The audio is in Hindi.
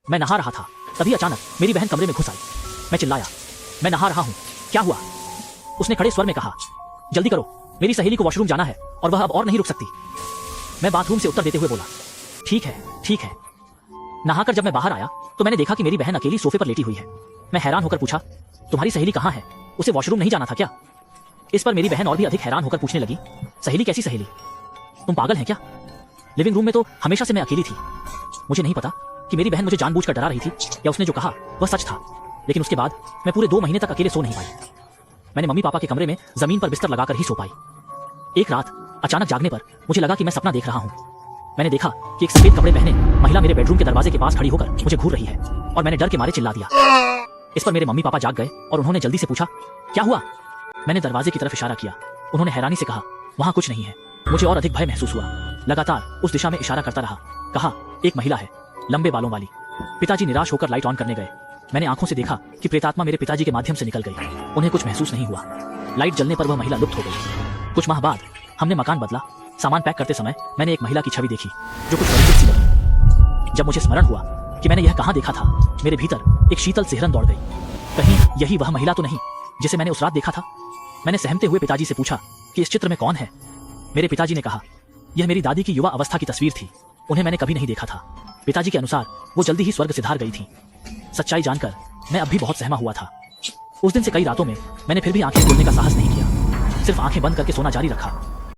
मैं नहा रहा था, तभी अचानक मेरी बहन कमरे में घुस आई। मैं चिल्लाया, मैं नहा रहा हूँ, क्या हुआ? उसने खड़े स्वर में कहा, जल्दी करो, मेरी सहेली को वॉशरूम जाना है और वह अब और नहीं रुक सकती। मैं बाथरूम से उत्तर देते हुए बोला, ठीक है ठीक है। नहाकर जब मैं बाहर आया तो मैंने देखा कि मेरी बहन अकेली सोफे पर लेटी हुई है। मैं हैरान होकर पूछा, तुम्हारी सहेली कहाँ है? उसे वॉशरूम नहीं जाना था क्या? इस पर मेरी बहन और भी अधिक हैरान होकर पूछने लगी, सहेली कैसी सहेली? तुम पागल हैं क्या? लिविंग रूम में तो हमेशा से मैं अकेली थी। मुझे नहीं पता कि मेरी बहन मुझे जानबूझकर डरा रही थी या उसने जो कहा वह सच था, लेकिन उसके बाद मैं पूरे 2 महीने तक अकेले सो नहीं पाई। मैंने मम्मी पापा के कमरे में जमीन पर बिस्तर लगाकर ही सो पाई। एक रात अचानक जागने पर मुझे लगा कि मैं सपना देख रहा हूँ। मैंने देखा कि एक सफेद कपड़े पहने महिला मेरे बेडरूम के दरवाजे के पास खड़ी होकर मुझे घूर रही है और मैंने डर के मारे चिल्ला दिया। इस पर मेरे मम्मी पापा जाग गए और उन्होंने जल्दी से पूछा, क्या हुआ? मैंने दरवाजे की तरफ इशारा किया। उन्होंने हैरानी से कहा, वहां कुछ नहीं है। मुझे और अधिक भय महसूस हुआ। लगातार उस दिशा में इशारा करता रहा। कहा, एक महिला है, लंबे बालों वाली। पिताजी निराश होकर लाइट ऑन करने गए। मैंने आंखों से देखा कि प्रेतात्मा मेरे पिताजी के माध्यम से निकल गई। उन्हें कुछ महसूस नहीं हुआ। लाइट जलने पर वह महिला लुप्त हो गई। कुछ माह बाद हमने मकान बदला। सामान पैक करते समय मैंने एक महिला की छवि देखी जो कुछ परिचित सी लगी। जब मुझे स्मरण हुआ कि मैंने यह कहाँ देखा था, मेरे भीतर एक शीतल सिहरन दौड़ गई। कहीं यही वह महिला तो नहीं जिसे मैंने उस रात देखा था? मैंने सहमते हुए पिताजी से पूछा कि इस चित्र में कौन है? मेरे पिताजी ने कहा, यह मेरी दादी की युवा अवस्था की तस्वीर थी। उन्हें मैंने कभी नहीं देखा था। पिताजी के अनुसार वो जल्दी ही स्वर्ग सिधार गई थी। सच्चाई जानकर मैं अब भी बहुत सहमा हुआ था। उस दिन से कई रातों में मैंने फिर भी आंखें खोलने का साहस नहीं किया। सिर्फ आंखें बंद करके सोना जारी रखा